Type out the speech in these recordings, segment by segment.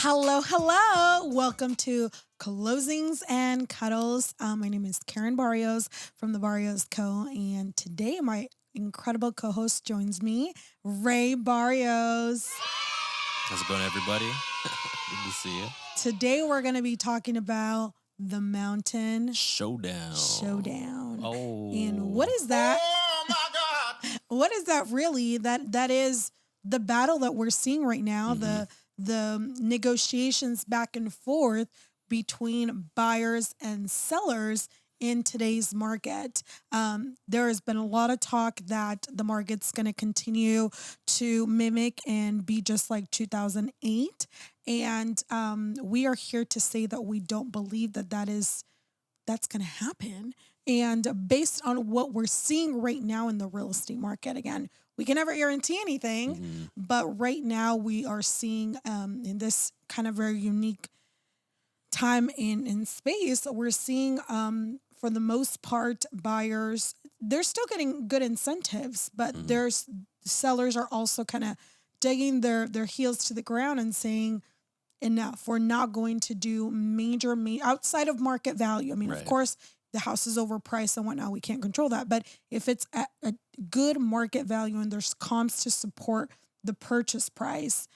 Hello, hello. Welcome to Closings and Cuddles. My name is Karen Barrios from the Barrios Co. And today my incredible co-host joins me, Ray Barrios. How's it going, everybody? Good to see you. Today we're going to be talking about the Mountain Showdown. Oh. And what is that? Oh, my God. What is that really? That is the battle that we're seeing right now, the negotiations back and forth between buyers and sellers in today's market. There has been a lot of talk that the market's going to continue to mimic and be just like 2008. And we are here to say that we don't believe that's going to happen. And based on what we're seeing right now in the real estate market, again, we can never guarantee anything, but right now we are seeing in this kind of very unique time in space, we're seeing for the most part, buyers, they're still getting good incentives, but there's sellers are also kind of digging their heels to the ground and saying, enough, we're not going to do major outside of market value. I mean, of course, the house is overpriced and whatnot. We can't control that. But if it's at a good market value and there's comps to support the purchase price,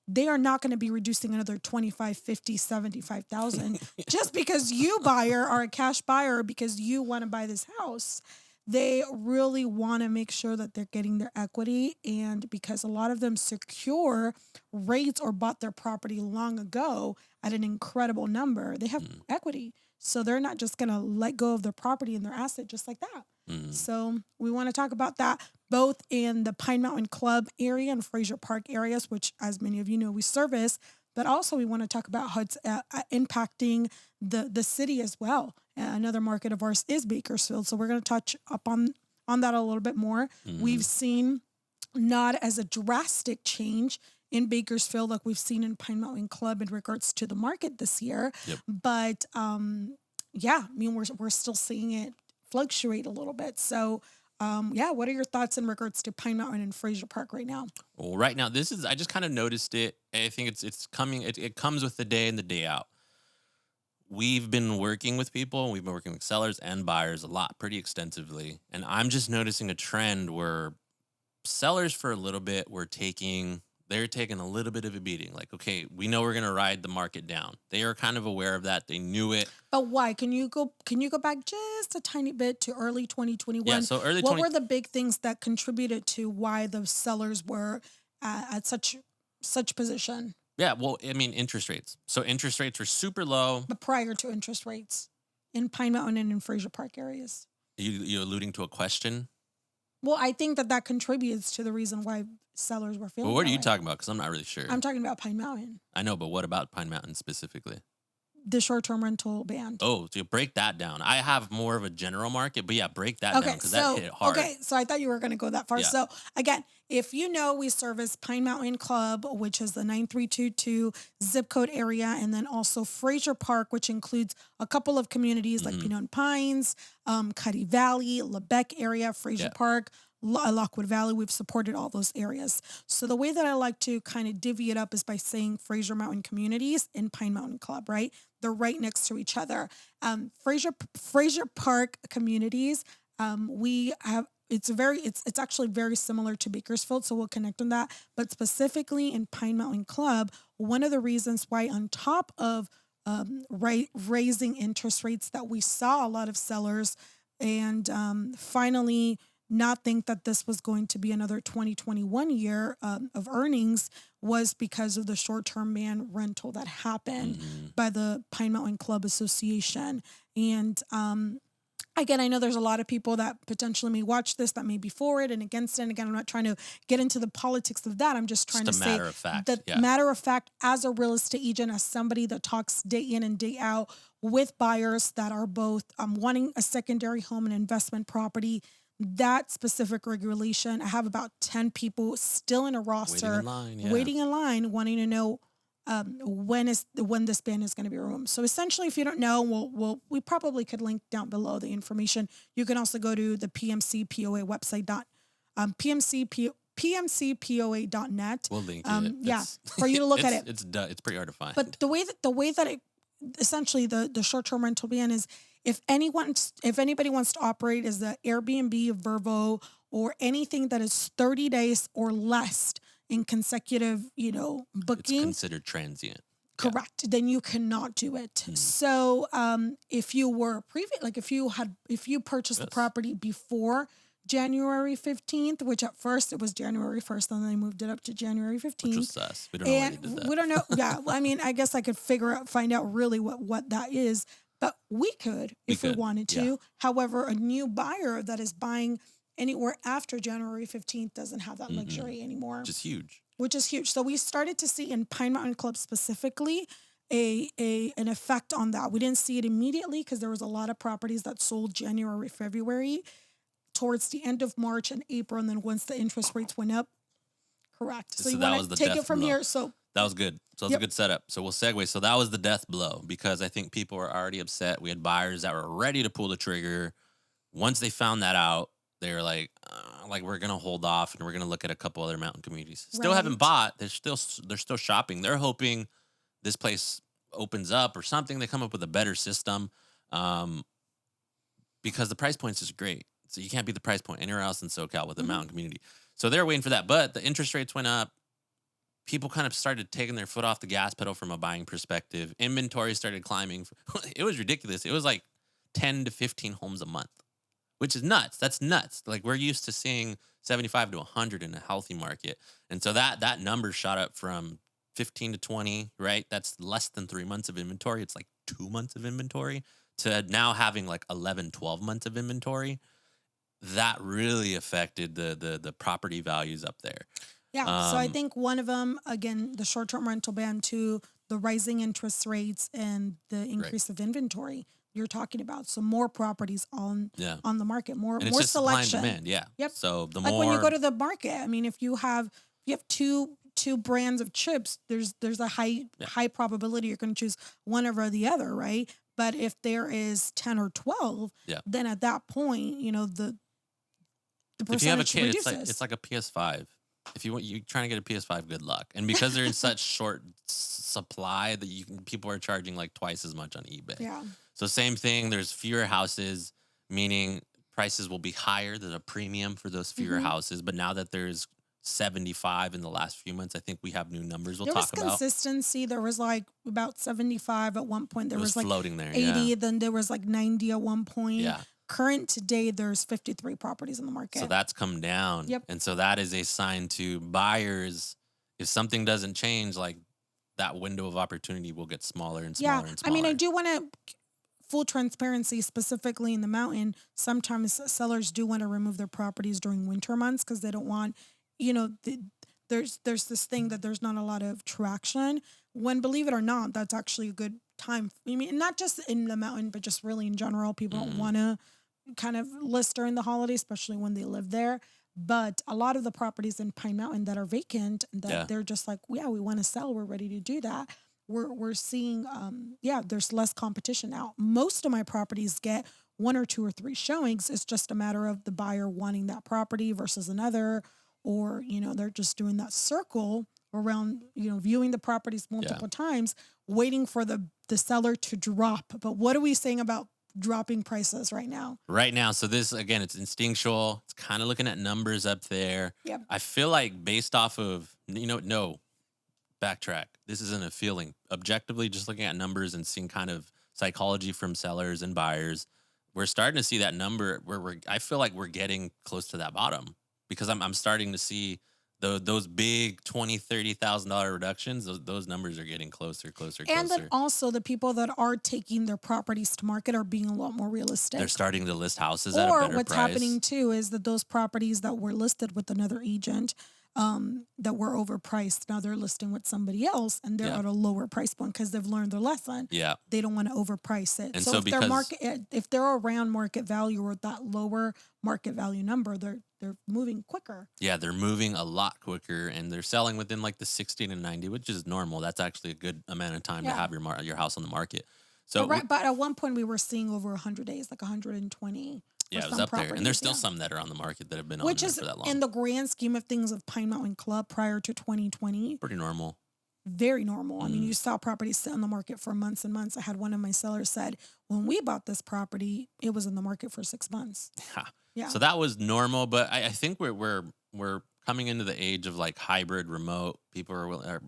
they are not going to be reducing another 25, 50, 75,000 just because you buyer are a cash buyer because you want to buy this house. They really want to make sure that they're getting their equity, and because a lot of them secure rates or bought their property long ago at an incredible number, they have equity. So they're not just going to let go of their property and their asset just like that. So we want to talk about that both in the Pine Mountain Club area and Fraser Park areas, which, as many of you know, we service, but also we want to talk about how it's impacting the city as well. Another market of ours is Bakersfield. So we're going to touch up on that a little bit more. We've seen not as a drastic change in Bakersfield like we've seen in Pine Mountain Club in regards to the market this year. But yeah, I mean, we're still seeing it fluctuate a little bit. So yeah, what are your thoughts in regards to Pine Mountain and Fraser Park right now? Well, right now, I just kind of noticed it. I think it's coming. It comes with the day in, the day out. We've been working with people. We've been working with sellers and buyers a lot, pretty extensively. And I'm just noticing a trend where sellers for a little bit they're taking a little bit of a beating. Like, okay, we know we're going to ride the market down. They are kind of aware of that. They knew it. But why? Can you go back just a tiny bit to early 2021? Yeah, so what were the big things that contributed to why the sellers were at such position? Yeah, well, I mean, interest rates. So interest rates were super low. But prior to interest rates in Pine Mountain and in Fraser Park areas. You alluding to a question? Well, I think that contributes to the reason why sellers were feeling. Well, what are you talking about? Because I'm not really sure. I'm talking about Pine Mountain. I know, but what about Pine Mountain specifically? The short-term rental ban. Oh, so you break that down. I have more of a general market, but yeah, break that down because that hit hard. Okay, so I thought you were going to go that far. Yeah. So again, if you know, we service Pine Mountain Club, which is the 9322 zip code area, and then also Fraser Park, which includes a couple of communities like Pinot and Pines, Cuddy Valley, Lebec area, Fraser Park, Lockwood Valley. We've supported all those areas. So the way that I like to kind of divvy it up is by saying Fraser Mountain communities and Pine Mountain Club, right? They're right next to each other. Fraser Park communities, we have, it's actually very similar to Bakersfield, so we'll connect on that. But specifically in Pine Mountain Club, one of the reasons why on top of raising interest rates that we saw a lot of sellers and finally not think that this was going to be another 2021 year of earnings was because of the short-term ban rental that happened by the Pine Mountain Club Association. And again, I know there's a lot of people that potentially may watch this that may be for it and against it. And again, I'm not trying to get into the politics of that. I'm just trying to say that matter of fact, as a real estate agent, as somebody that talks day in and day out with buyers that are both wanting a secondary home and investment property, that specific regulation, I have about 10 people still in a roster, waiting in line, wanting to know when this ban is going to be removed. So essentially, if you don't know, we probably could link down below the information. You can also go to the PMC POA website. PMC pmcpoa.net. We'll link it. Yeah, for you to look at it. It's pretty hard to find. But the way that it essentially the short-term rental ban is, if anybody wants to operate as the Airbnb, Vervo, or anything that is 30 days or less in consecutive, booking, it's considered transient. Correct. Yeah. Then you cannot do it. So if you were if you purchased the property before January 15th, which at first it was January 1st, and then they moved it up to January 15th. Which was us. We don't know why they did that. We don't know. Yeah. I mean, I guess I could find out really what that is, but we could if we wanted to. Yeah. However, a new buyer that is buying anywhere after January 15th doesn't have that luxury anymore. Which is huge. So we started to see in Pine Mountain Club specifically an effect on that. We didn't see it immediately because there was a lot of properties that sold January, February, towards the end of March and April, and then once the interest rates went up. Correct. So you want to take it from here. So that was good. So that was a good setup. So we'll segue. So that was the death blow, because I think people were already upset. We had buyers that were ready to pull the trigger. Once they found that out, they were like we're gonna hold off and we're gonna look at a couple other mountain communities. Still haven't bought. They're still shopping. They're hoping this place opens up or something. They come up with a better system, because the price points is great. So you can't beat the price point anywhere else in SoCal with a mountain community. So they're waiting for that. But the interest rates went up. People kind of started taking their foot off the gas pedal from a buying perspective. Inventory started climbing. It was ridiculous. It was like 10 to 15 homes a month, which is nuts. That's nuts. Like, we're used to seeing 75 to 100 in a healthy market. And so that number shot up from 15 to 20, right? That's less than 3 months of inventory. It's like 2 months of inventory, to now having like 11, 12 months of inventory. That really affected the property values up there. Yeah. So I think one of them, again, the short-term rental ban, to the rising interest rates and the increase of inventory you're talking about. So more properties on the market, more just selection. Supply and demand, yeah. Yep. So the like more, when you go to the market, I mean, if you have two brands of chips, there's a high probability you're going to choose one over the other, right? But if there is 10 or 12, then at that point, the percentage if you have a kid, reduces. it's like a PS5. If you're trying to get a PS5, good luck. And because they're in such short supply that people are charging like twice as much on eBay. Yeah. So same thing. There's fewer houses, meaning prices will be higher. There's a premium for those fewer houses. But now that there's 75 in the last few months, I think we have new numbers we'll talk about. There was consistency. There was like about 75 at one point. There was like floating there, 80. Then there was like 90 at one point. Yeah. Current today, there's 53 properties in the market. So that's come down. Yep. And so that is a sign to buyers, if something doesn't change, like, that window of opportunity will get smaller and smaller and smaller. I mean, I do want to, full transparency, specifically in the mountain, sometimes sellers do want to remove their properties during winter months because they don't want, there's this thing that there's not a lot of traction. When, believe it or not, that's actually a good time. I mean, not just in the mountain, but just really in general. People don't want to kind of list during the holidays, especially when they live there. But a lot of the properties in Pine Mountain that are vacant, that they're just like, we want to sell, we're ready to do that. We're seeing, there's less competition now. Most of my properties get 1 or 2 or 3 showings. It's just a matter of the buyer wanting that property versus another, or, they're just doing that circle around, viewing the properties multiple times, waiting for the seller to drop. But what are we saying about dropping prices right now? Right now, so this, again, it's instinctual. It's kind of looking at numbers up there. Yep. I feel like based off of, no, backtrack. This isn't a feeling. Objectively, just looking at numbers and seeing kind of psychology from sellers and buyers, we're starting to see that number where I feel like we're getting close to that bottom, because I'm starting to see those big $20,000, $30,000 reductions. Those numbers are getting closer. And then also the people that are taking their properties to market are being a lot more realistic. They're starting to list houses at a better price. Or what's happening too is that those properties that were listed with another agent, that were overpriced, now they're listing with somebody else, and they're at a lower price point because they've learned their lesson. Yeah, they don't want to overprice it. And so if they're around market value or that lower market value number, they're moving quicker. Yeah, they're moving a lot quicker, and they're selling within like the 60 to 90, which is normal. That's actually a good amount of time to have your house on the market. So, but at one point we were seeing over 100 days, like 120. for Yeah, it was some up there, and there's properties. still Yeah. some that are on the market that have been on Which there is for that in long. the grand scheme of things of Pine Mountain Club prior to 2020, Pretty normal. very normal. I mean, Mm. you saw properties sit on the market for months and months. I had one of my sellers said, when we bought this property, it was in the market for 6 months. Yeah. Yeah. So that was normal, but I think we're coming into the age of like hybrid remote. People they're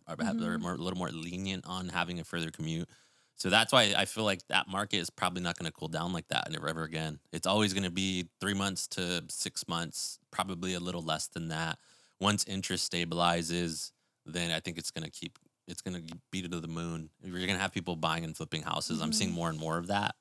Hmm. a little more lenient on having a further commute. So that's why I feel like that market is probably not going to cool down like that ever again. It's always going to be 3 months to 6 months, probably a little less than that. Once interest stabilizes, then I think it's going to beat to the moon. You're going to have people buying and flipping houses. I'm seeing Hmm. more and more of that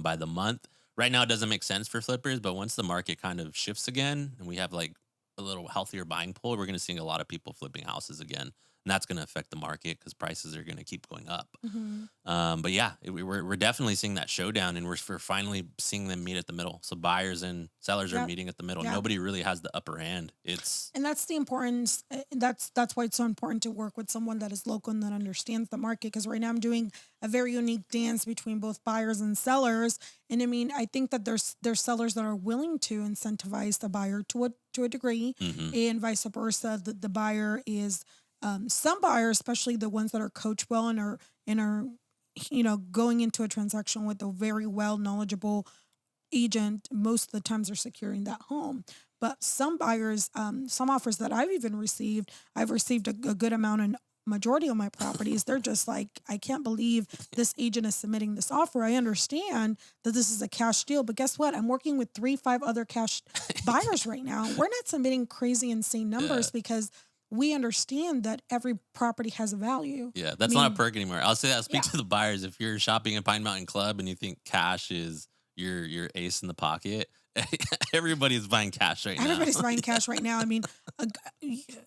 by the month. Right now, it doesn't make sense for flippers, but once the market kind of shifts again and we have like a little healthier buying pool, we're going to see a lot of people flipping houses again. And that's going to affect the market because prices are going to keep going up. Hmm. But yeah, we're definitely seeing that showdown, and we're finally seeing them meet at the middle. So buyers and sellers are Yeah. meeting at the middle. Yeah. Nobody really has the upper hand. It's And that's the importance. That's why it's so important to work with someone that is local and that understands the market. Because right now I'm doing a very unique dance between both buyers and sellers. And I mean, I think that there's sellers that are willing to incentivize the buyer to a degree, mhm. and vice versa. The buyer is some buyers, especially the ones that are coached well and are going into a transaction with a very well knowledgeable agent. Most of the times are securing that home. But some buyers, some offers that I've received a good amount, and majority of my properties, they're just like, I can't believe this agent is submitting this offer. I understand that this is a cash deal, but guess what? I'm working with 3, 5 other cash buyers right now. We're not submitting crazy, insane Yeah. numbers because we understand that every property has a value. Yeah, I that's not a mean, perk anymore. I'll speak yeah. to the buyers. If you're shopping at Pine Mountain Club and you think cash is your ace in the pocket, everybody's buying cash right now. Everybody's buying cash right now. I mean,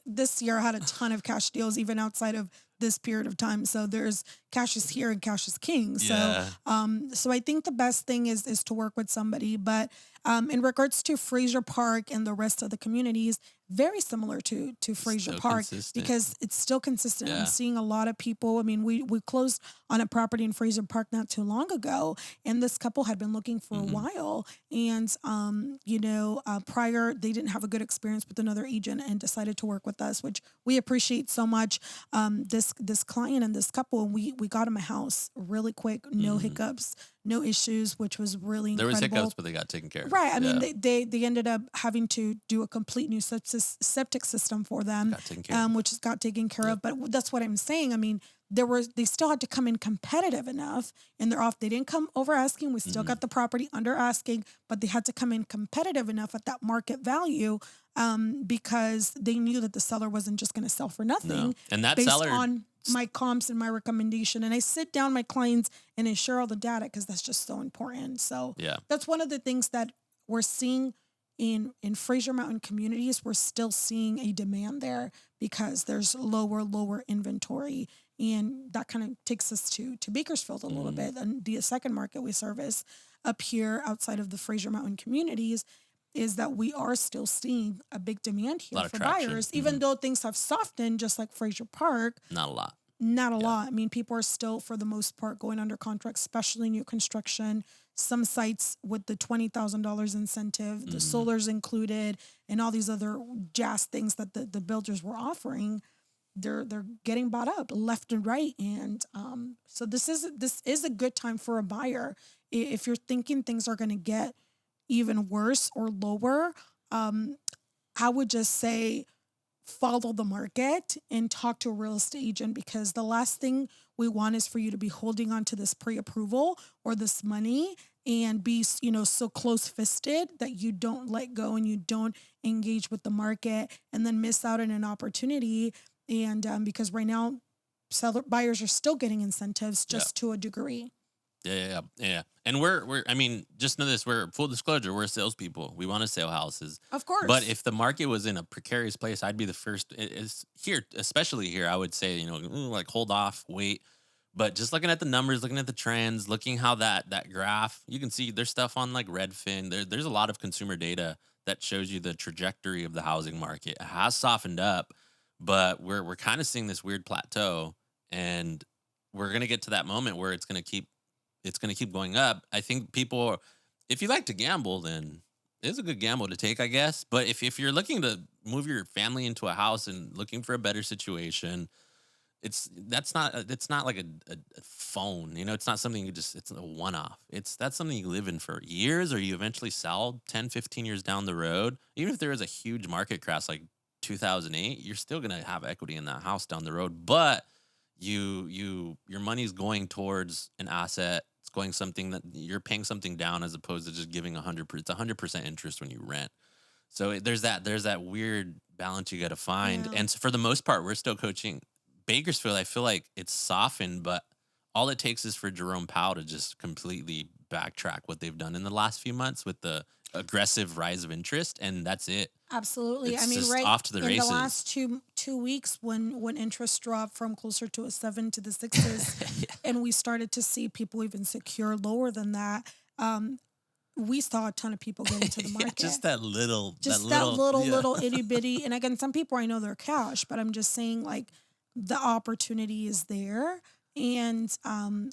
this year I had a ton of cash deals, even outside of this period of time. So there's cash is here and cash is king. So, Yeah, so I think the best thing is to work with somebody. But in regards to Fraser Park and the rest of the communities, very similar to Fraser so Park consistent. because it's still consistent. I'm Yeah. seeing a lot of people. I mean, we closed on a property in Fraser Park not too long ago, and this couple had been looking for a Hmm. while, and prior they didn't have a good experience with another agent and decided to work with us, which we appreciate so much. This client and this couple, and we got them a house really quick, no Hmm. hiccups, no issues, which was really There was incredible. hiccups, but they got taken care of. Right. I mean, Yeah, they ended up having to do a complete new septic system for them, got taken care of. which got taken care Yep. of. But that's what I'm saying. I mean, they still had to come in competitive enough, and they're off. They didn't come over asking. We still Hmm. got the property under asking, but they had to come in competitive enough at that market value, because they knew that the seller wasn't just going to sell for No, nothing and that based seller. on my comps and my recommendation. And I sit down my clients and I share all the data because that's just so important. So Yeah, that's one of the things that we're seeing in Fraser Mountain communities. We're still seeing a demand there because there's lower inventory, and that kind of takes us to Bakersfield a little hmm, bit, and the second market we service up here outside of the Fraser Mountain communities is that we are still seeing a big demand a here lot of for traction. buyers, Hmm. even though things have softened, just like Fraser Park. Not a lot. Not a Yeah. lot. I mean, people are still, for the most part, going under contract, especially new construction. Some sites with the $20,000 incentive, the Hmm. solar's included, and all these other jazz things that the builders were offering. They're getting bought up left and right, and so this is a good time for a buyer. If you're thinking things are going to get even worse or lower, um, I would just say follow the market and talk to a real estate agent, because the last thing we want is for you to be holding on to this pre-approval or this money and be so close-fisted that you don't let go and you don't engage with the market and then miss out on an opportunity. And because right now seller buyers are still getting incentives, Yeah. just to a degree. Yeah. And we're I mean, just know this, we're full disclosure, we're salespeople. We want to sell houses. Of But course. if the market was in a precarious place, I'd be the first is here, especially here, I would say, like hold off, wait. But just looking at the numbers, looking at the trends, looking how that graph, you can see there's stuff on like Redfin. There's a lot of consumer data that shows you the trajectory of the housing market. It has softened up, but we're kind of seeing this weird plateau, and we're gonna get to that moment where it's gonna keep going up. I think people if you like to gamble, then it's a good gamble to take, I guess. But if you're looking to move your family into a house and looking for a better situation, it's not like a phone, it's not something it's a one-off. That's something you live in for years, or you eventually sell 10, 15 years down the road. Even if there is a huge market crash like 2008, you're still going to have equity in that house down the road, but your money's going towards an asset. It's going something that you're paying something down, as opposed to just giving 100%. It's 100% interest when you rent. So there's that weird balance you got to find. Yeah. And so for the most part, we're still coaching Bakersfield. I feel like it's softened, but all it takes is for Jerome Powell to just completely backtrack what they've done in the last few months with the aggressive rise of interest, and that's it. Absolutely. I It's mean, just right off to the in races. the last two weeks, when interest dropped from closer to a 7 to the 6s, Yeah. and we started to see people even secure lower than that, we saw a ton of people get into the Yeah, market. just that little, Little, yeah. little itty bitty. And again, some people I know they're cash, but I'm just saying, like, the opportunity is there. And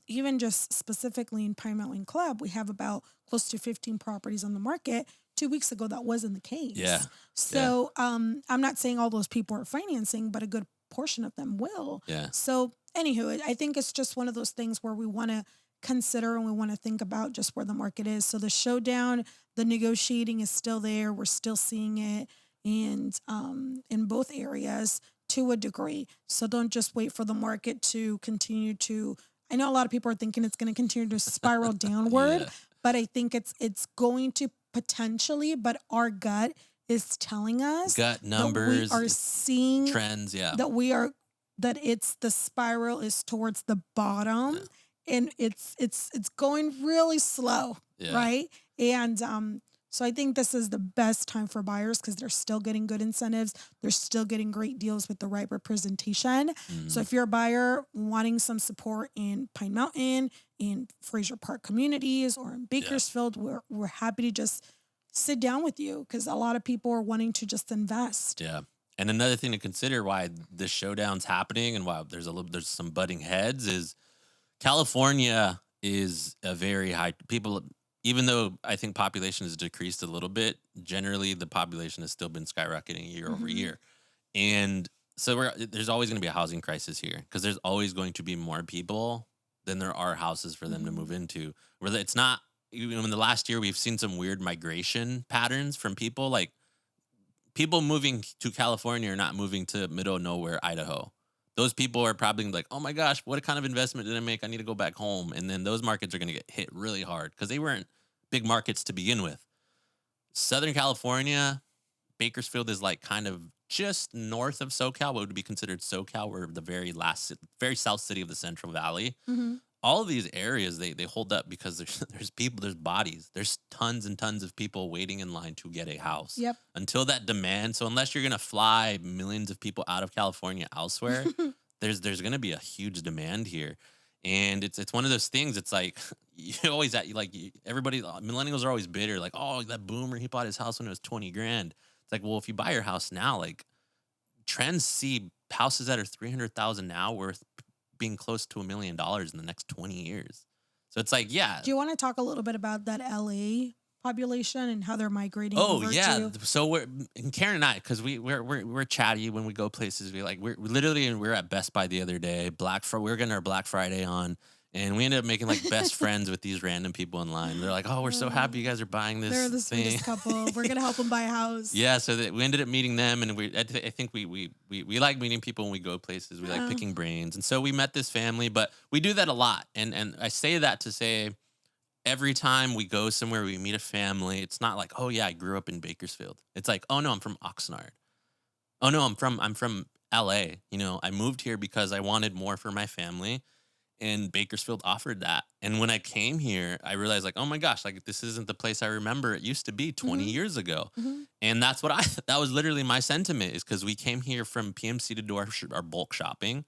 even just specifically in Pine Mountain Club, we have about close to 15 properties on the market. 2 weeks ago, that wasn't the case. Yeah. So I'm not saying all those people are financing, but a good portion of them will. Yeah. So anywho, I think it's just one of those things where we want to consider and we want to think about just where the market is. So the showdown, the negotiating is still there. We're still seeing it, and in both areas to a degree. So don't just wait for the market to continue to. I know a lot of people are thinking it's going to continue to spiral downward, Yeah. but I think it's going to potentially. But our gut is telling us Gut that we numbers, are seeing trends. Yeah. that it's the spiral is towards the bottom, and it's going really slow, Yeah. right? And so I think this is the best time for buyers because they're still getting good incentives. They're still getting great deals with the right representation. So if you're a buyer wanting some support in Pine Mountain, in Fraser Park communities, or in Bakersfield, we're happy to just sit down with you because a lot of people are wanting to just invest. Yeah. And another thing to consider why this showdown's happening and why there's some butting heads is California is a very high people. Even though I think population has decreased a little bit, generally the population has still been skyrocketing year over year. And so there's always going to be a housing crisis here because there's always going to be more people than there are houses for them to move into. Where it's not, in the last year, we've seen some weird migration patterns from people. Like people moving to California are not moving to middle of nowhere, Idaho. Those people are probably like, oh my gosh, what kind of investment did I make? I need to go back home. And then those markets are going to get hit really hard because they weren't big markets to begin with. Southern California, Bakersfield is like kind of just north of SoCal, what would be considered SoCal. We're the very south city of the Central Valley. All of these areas, they hold up because there's people, there's bodies, there's tons and tons of people waiting in line to get a house. Yep. Until that demand. So unless you're gonna fly millions of people out of California elsewhere, there's gonna be a huge demand here. And it's one of those things. It's like you always everybody millennials are always bitter, like, oh, that boomer, he bought his house when it was 20 grand. It's like, well, if you buy your house now, like trends see houses that are 300,000 now worth being close to $1 million in the next 20 years. So it's like, yeah. Do you want to talk a little bit about that LA population and how they're migrating? Oh over yeah. to? So Karen and I, because we're chatty when we go places. We're literally, we're at Best Buy the other day. We're getting our Black Friday on, and we ended up making like best friends with these random people in line. They're like, oh, we're so happy you guys are buying this. They're the thing. sweetest couple. We're gonna help them buy a house. Yeah, so that we ended up meeting them, and I think we like meeting people when we go places. We like picking brains, and so we met this family. But we do that a lot, and I say that to say, every time we go somewhere, we meet a family. It's not like, oh yeah, I grew up in Bakersfield. It's like, oh no, I'm from Oxnard. Oh no, I'm from LA. I moved here because I wanted more for my family. And Bakersfield offered that. And when I came here, I realized like, oh my gosh, like this isn't the place I remember it used to be 20 years ago. And that's what that was literally my sentiment, is because we came here from PMC to do our bulk shopping.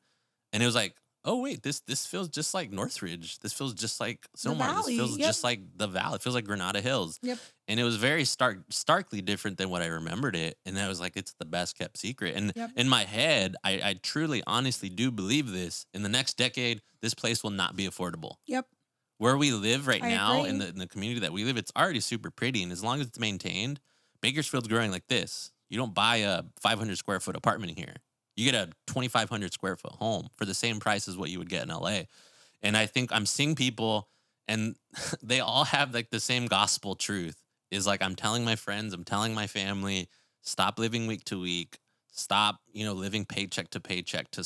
And it was like, oh wait, this feels just like Northridge. This feels just like Silmar. This feels just like the Valley. It feels like Granada Hills. Yep. And it was very starkly different than what I remembered it. And I was like, it's the best kept secret. And in my head, I truly, honestly do believe this. In the next decade, this place will not be affordable. Yep. Where we live right I now agree. in the community that we live, it's already super pretty, and as long as it's maintained, Bakersfield's growing like this. You don't buy a 500 square foot apartment here. You get a 2,500 square foot home for the same price as what you would get in LA. And I think I'm seeing people, and they all have like the same gospel truth. Is like, I'm telling my friends, I'm telling my family, stop living week to week. Stop, living paycheck to paycheck to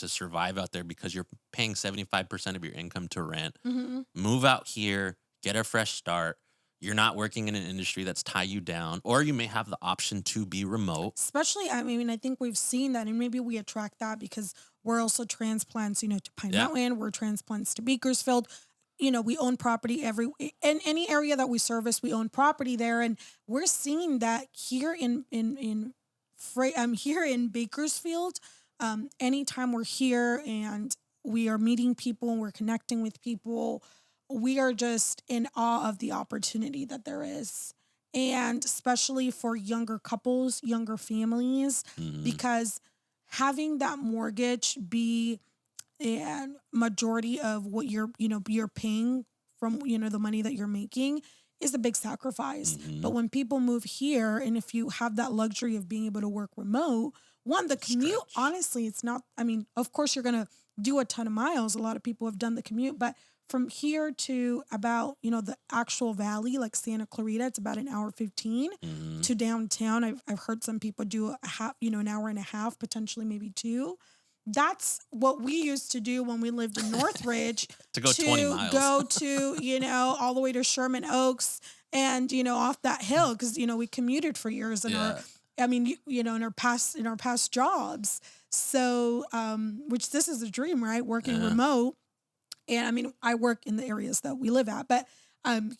survive out there because you're paying 75% of your income to rent. Hmm. Move out here, get a fresh start. You're not working in an industry that's tie you down, or you may have the option to be remote. Especially, I mean, I think we've seen that, and maybe we attract that because we're also transplants, to Pine Yeah. Mountain. We're transplants to Bakersfield. We own property in any area that we service. We own property there, and we're seeing that here here in Bakersfield. Anytime we're here and we are meeting people and we're connecting with people, we are just in awe of the opportunity that there is. And especially for younger couples, younger families, Mhm. because having that mortgage be a majority of what you're paying from, the money that you're making is a big sacrifice. But Mhm. when people move here, and if you have that luxury of being able to work remote, one, the commute, Stretch. honestly, it's not, I mean, of course you're going to do a ton of miles. A lot of people have done the commute, but from here to about, the actual valley, like Santa Clarita, it's about an hour 15 Mhm. to downtown. I've heard some people do a half, an hour and a half, potentially maybe two. That's what we used to do when we lived in Northridge To go 20 miles. go to, all the way to Sherman Oaks and, off that hill. Cause, we commuted for years in Yeah. in our past jobs. So, which this is a dream, right? Working Yeah. remote. And I mean, I work in the areas that we live at, but,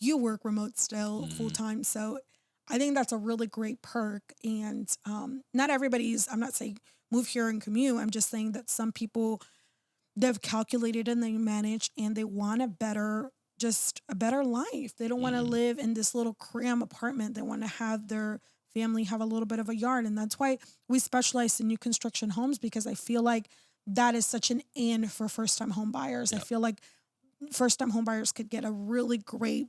you work remote still full Mhm. time. So I think that's a really great perk. And, not everybody's, I'm not saying move here and commute. I'm just saying that some people, they've calculated and they manage and they want just a better life. They don't want to Mhm. live in this little cram apartment. They want to have their family have a little bit of a yard. And that's why we specialize in new construction homes, because I feel like that is such an in for first time home buyers. I Yep. feel like first time home buyers could get a really great,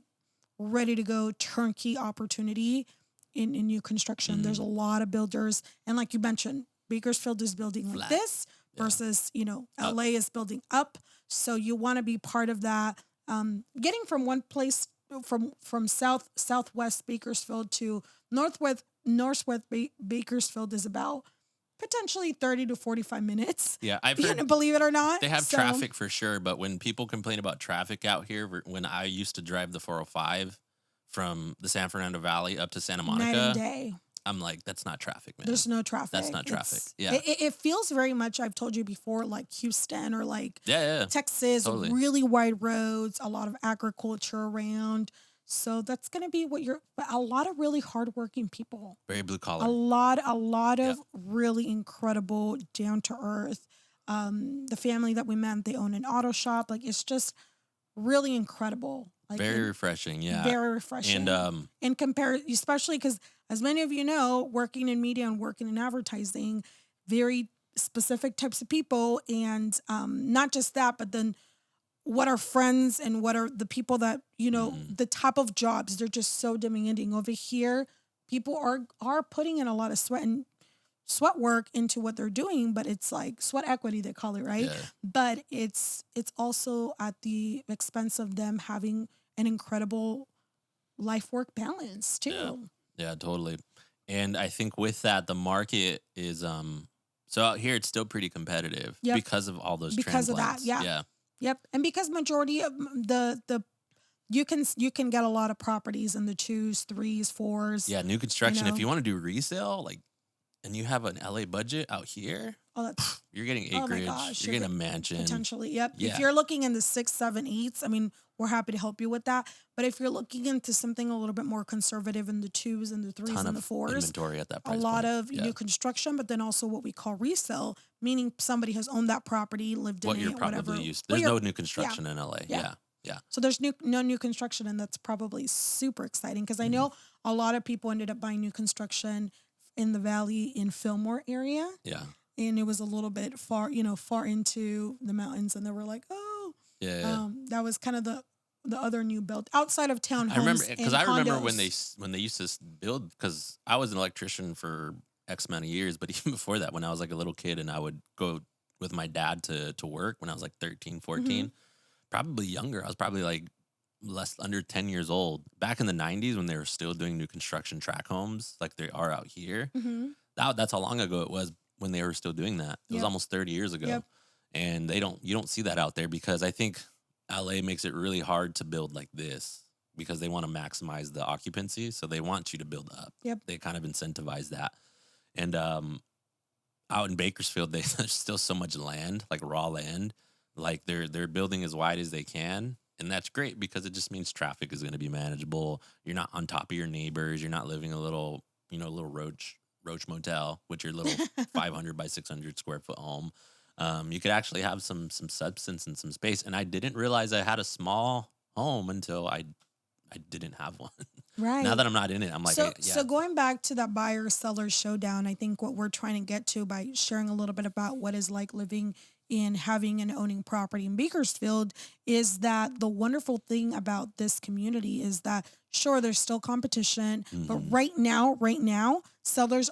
ready to go turnkey opportunity in new construction. There's a Mhm. lot of builders. And like you mentioned, Bakersfield is building like Flat. this Yeah. versus, Up. LA is building up. So you want to be part of that. Getting from one place from southwest Bakersfield to Bakersfield is about potentially 30 to 45 minutes. Yeah, I've heard Believe it or not. they have So, traffic for sure, but when people complain about traffic out here, when I used to drive the 405 from the San Fernando Valley up to Santa night and Monica, day. I'm like, that's not traffic, man. There's no traffic. That's not traffic. It's, Yeah. it feels very much, I've told you before, like Houston or like Yeah. Texas, Totally. really wide roads, a lot of agriculture around. So that's going to be but a lot of really hardworking people, Very blue a collar. lot Yep. of really incredible, down to earth. The family that we met, they own an auto shop. Like, it's just really incredible. Like, Very refreshing. Yeah. very refreshing. And compare, especially because, as many of you know, working in media and working in advertising, very specific types of people. And not just that, but then what are friends and what are the people that, Mhm. the type of jobs, they're just so demanding. Over here, people are putting in a lot of sweat work into what they're doing, but it's like sweat equity, they call it, right? Yeah. But it's also at the expense of them having an incredible life work balance too. Yeah. Yeah, totally. And I think with that, the market is so out here it's still pretty competitive Yep. because of all those Because of that, transplants. yeah. Yeah. Yep. And because majority of the you can get a lot of properties in the 2s, 3s, 4s. Yeah, new construction. know. If you want to do resale, like, and you have an LA budget out here, Oh, that's you're getting Oh my acreage. gosh, You're getting a mansion. potentially. Yep. Yeah. If you're looking in the 6, 7, 8s, I mean, we're happy to help you with that. But if you're looking into something a little bit more conservative in the 2s and the 3s Ton and the of 4s, inventory at that a price lot point. of Yeah. new construction, but then also what we call resale, meaning somebody has owned that property, lived What in you're it, probably whatever. used. What There's you're- no new construction in LA. Yeah. Yeah. So there's no new construction, and that's probably super exciting because I know a lot of people ended up buying new construction in the Valley in Fillmore area, Yeah. and it was a little bit far into the mountains, and they were like, oh, Yeah. that was kind of the other new build outside of townhomes. I remember because I remember when condos. they used to build, because I was an electrician for X amount of years, but even before that, when I was like a little kid and I would go with my dad to work when I was like 13, 14, probably younger. I was probably like under 10 years old. Back in the 90s when they were still doing new construction track homes like they are out here. Mm-hmm. That's how long ago it was when they were still doing that. It was almost 30 years ago. Yep. And you don't see that out there because I think LA makes it really hard to build like this because they want to maximize the occupancy. So they want you to build up. Yep. They kind of incentivize that. And out in Bakersfield, there's still so much land, like raw land. Like they're building as wide as they can. And that's great because it just means traffic is going to be manageable. You're not on top of your neighbors. You're not living a little roach motel with your little 500 by 600 square foot home. You could actually have some substance and some space. And I didn't realize I had a small home until I didn't have one. Right. Now that I'm not in it, I'm like, so going back to that buyer seller showdown, I think what we're trying to get to by sharing a little bit about what is like living in having and owning property in Bakersfield is that the wonderful thing about this community is that sure, there's still competition, but right now, sellers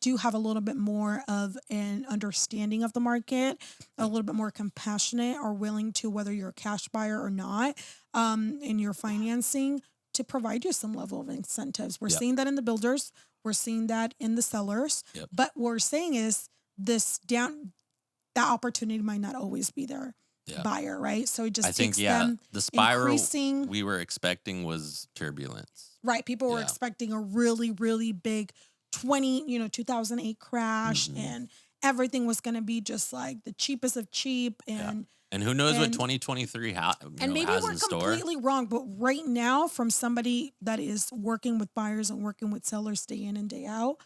do have a little bit more of an understanding of the market, a little bit more compassionate or willing to, whether you're a cash buyer or not, in your financing, to provide you some level of incentives. We're seeing that in the builders, we're seeing that in the sellers, but what we're saying is that opportunity might not always be there. Buyer, right? So it just takes them the spiral increasing. we were expecting was turbulence. Right. People were expecting a really, really big 2008 crash and everything was going to be just like the cheapest of cheap. And who knows what 2023 and maybe has we're in store. completely wrong, but right now, from somebody that is working with buyers and working with sellers day in and day out,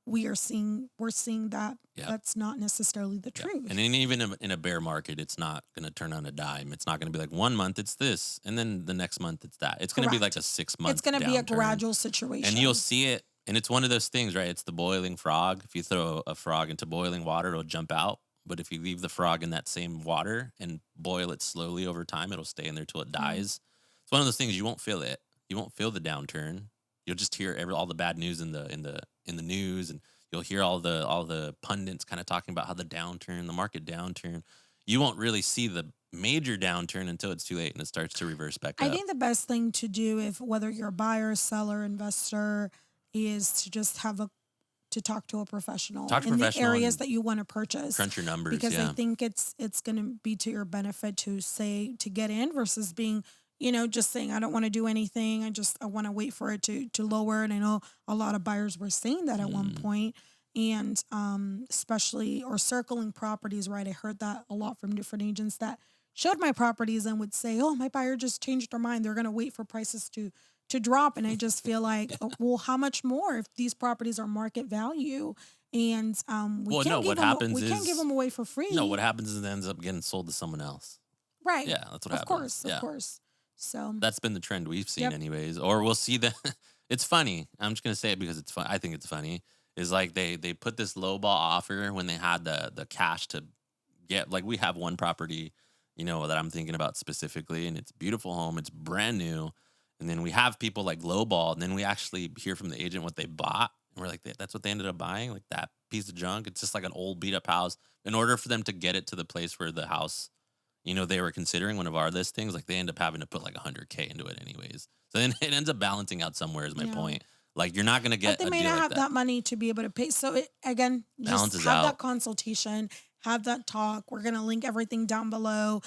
we're seeing that that's not necessarily the truth. And even in a bear market, it's not going to turn on a dime. It's not going to be like 1 month it's this, and then the next month it's that. It's going to be like a 6 month. It's going to be a gradual situation, and you'll see it. And it's one of those things, right? It's the boiling frog. If you throw a frog into boiling water, it'll jump out. But if you leave the frog in that same water and boil it slowly over time, it'll stay in there till it dies. It's one of those things you won't feel it. You won't feel the downturn. You'll just hear all the bad news in the news, and you'll hear all the pundits kind of talking about how the market downturn. You won't really see the major downturn until it's too late and it starts to reverse back up. I think the best thing to do, whether you're a buyer, seller, investor, is to just to talk to a professional in the areas that you want to purchase. Crunch your numbers, because I think it's going to be to your benefit to get in versus being, just saying, I don't want to do anything. I want to wait for it to lower. And I know a lot of buyers were saying that at one point, and especially or circling properties, right? I heard that a lot from different agents that showed my properties and would say, oh, my buyer just changed their mind. They're going to wait for prices to drop. And I just feel like, well, how much more if these properties are market value? And we can't give them away for free. No, what happens is it ends up getting sold to someone else. Right. Yeah, that's what happens. Of course. So that's been the trend we've seen anyways. Or we'll see that. It's funny. I'm just going to say it because it's fun. I think it's funny. Is like they put this lowball offer when they had the cash to get, like we have one property, that I'm thinking about specifically, and it's a beautiful home. It's brand new. And then we have people like lowball, and then we actually hear from the agent what they bought. And we're like, that's what they ended up buying? Like that piece of junk? It's just like an old beat up house. In order for them to get it to the place where the house, they were considering one of our listings, like they end up having to put like $100K into it anyways. So then it ends up balancing out somewhere is my point. Like you're not going to get but they may not have that money to be able to pay. So again, just have that consultation, have that talk. We're going to link everything down below.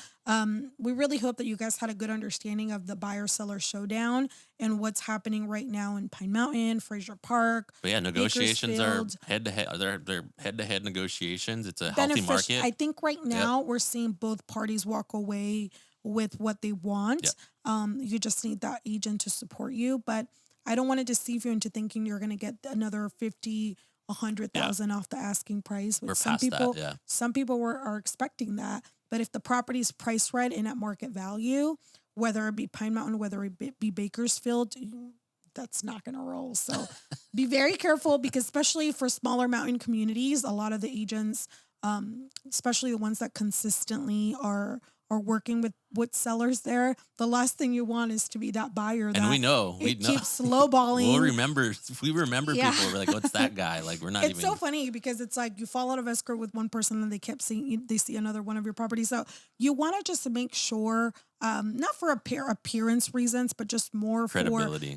We really hope that you guys had a good understanding of the buyer-seller showdown and what's happening right now in Pine Mountain, Fraser Park. But yeah, negotiations are head-to-head. They're head-to-head negotiations. It's a healthy market. I think right now we're seeing both parties walk away with what they want. You just need that agent to support you. But I don't want to deceive you into thinking you're going to get another 50, 100,000 off the asking price. Which some people are expecting that. But if the property is priced right and at market value, whether it be Pine Mountain, whether it be Bakersfield, that's not going to roll. So be very careful, because especially for smaller mountain communities, a lot of the agents, especially the ones that consistently are working with sellers there, the last thing you want is to be that buyer And that we know. keeps lowballing. We remember Yeah. people. We're like, what's that guy? Like, we're not It's even. so funny because it's like you fall out of escrow with one person and they see another one of your properties. So you want to just make sure, not for appearance reasons, but just more for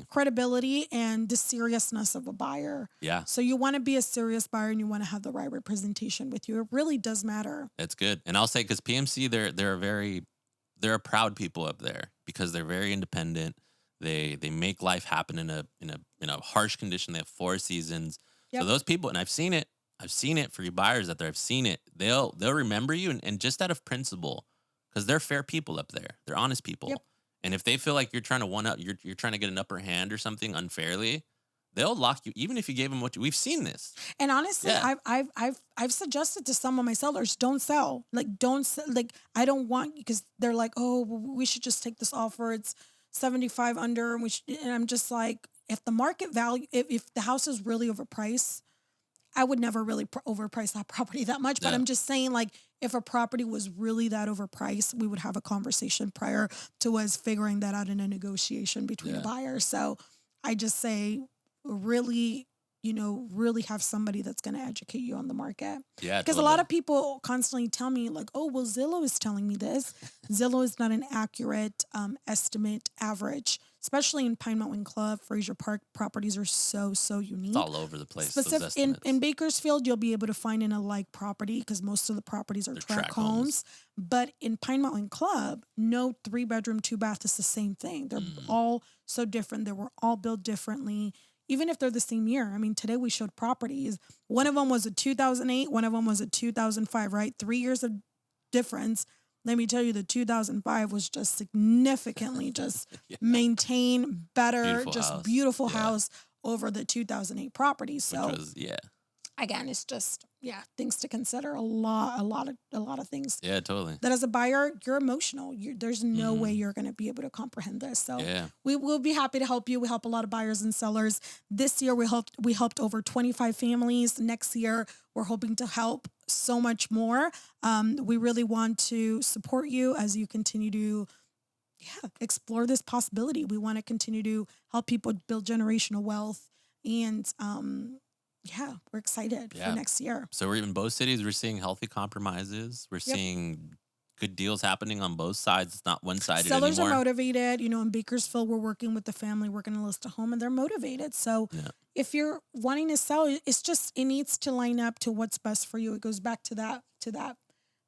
credibility and the seriousness of a buyer. Yeah. So you want to be a serious buyer and you want to have the right representation with you. It really does matter. That's good. And I'll say, because PMC, they're a proud people up there because they're very independent. They make life happen in a harsh condition. They have 4 seasons. Yep. So those people, and I've seen it for you buyers out there. I've seen it. They'll remember you, and just out of principle, because they're fair people up there. They're honest people. Yep. And if they feel like you're trying to you're trying to get an upper hand or something unfairly, they'll lock you, even if you gave them we've seen this. And honestly, Yeah. I've suggested to some of my sellers, don't sell. Like, don't sell. Like, I don't want, because they're like, oh, we should just take this offer. It's 75 under, and I'm just like, if the market value, if the house is really overpriced, I would never really overprice that property that much. But Yeah. I'm just saying, like, if a property was really that overpriced, we would have a conversation prior to us figuring that out in a negotiation between a buyer. So I just say, really, really have somebody that's going to educate you on the market. Yeah. Because a lot of people constantly tell me, like, oh, well, Zillow is telling me this. Zillow is not an accurate estimate average, especially in Pine Mountain Club. Fraser Park properties are so unique. It's all over the place. Those Specific in Bakersfield, you'll be able to find in a like property because most of the properties are tract homes. But in Pine Mountain Club, no 3-bedroom, 2-bath is the same thing. They're all so different. They were all built differently. Even if they're the same year. I mean, today we showed properties. One of them was a 2008. One of them was a 2005, right? 3 years of difference. Let me tell you, the 2005 was just significantly just maintained better, beautiful house over the 2008 property. So again, it's just, things to consider. A lot of things. Yeah, totally. That as a buyer, you're emotional. There's no way you're going to be able to comprehend this. So we will be happy to help you. We help a lot of buyers and sellers. This year, we helped over 25 families. Next year, we're hoping to help so much more. We really want to support you as you continue to explore this possibility. We want to continue to help people build generational wealth. And we're excited for next year. So we're in both cities. We're seeing healthy compromises. We're seeing good deals happening on both sides. It's not one-sided anymore. Sellers are motivated. In Bakersfield, we're working with the family. We're going to list a home, and they're motivated. So if you're wanting to sell, it needs to line up to what's best for you. It goes back to that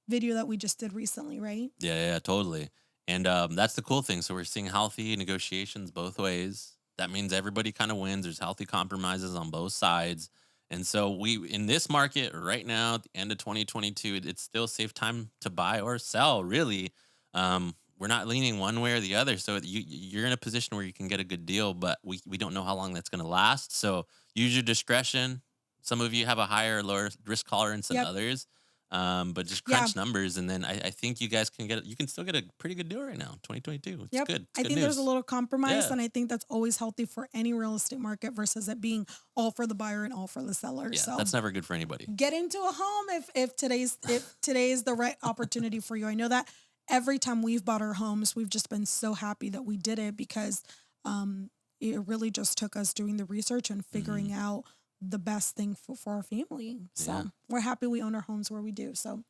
video that we just did recently, right? Yeah, totally. And that's the cool thing. So we're seeing healthy negotiations both ways. That means everybody kind of wins. There's healthy compromises on both sides. And so in this market right now, at the end of 2022, it's still a safe time to buy or sell, really. We're not leaning one way or the other. So you're in a position where you can get a good deal, but we don't know how long that's going to last. So use your discretion. Some of you have a higher or lower risk tolerance than others. But just crunch numbers, and then I think you guys can still get a pretty good deal right now, 2022. It's good. It's I good think news. there's a little compromise, and I think that's always healthy for any real estate market versus it being all for the buyer and all for the seller. Yeah, so that's never good for anybody. Get into a home if today's the right opportunity for you. I know that every time we've bought our homes, we've just been so happy that we did it because it really just took us doing the research and figuring out the best thing for our family. So we're happy we own our homes where we do. So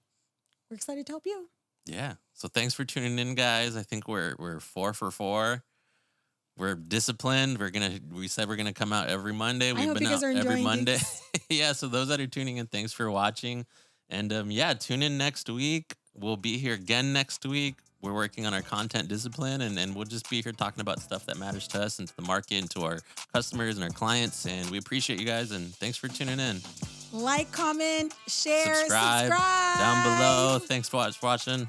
we're excited to help you. Yeah. So thanks for tuning in, guys. I think we're 4 for 4. We're disciplined. We said we're gonna come out every Monday. We've been out every Monday. Yeah. So those that are tuning in, thanks for watching. And tune in next week. We'll be here again next week. We're working on our content discipline, and we'll just be here talking about stuff that matters to us and to the market and to our customers and our clients. And we appreciate you guys, and thanks for tuning in. Like, comment, share, subscribe down below. Thanks for watching.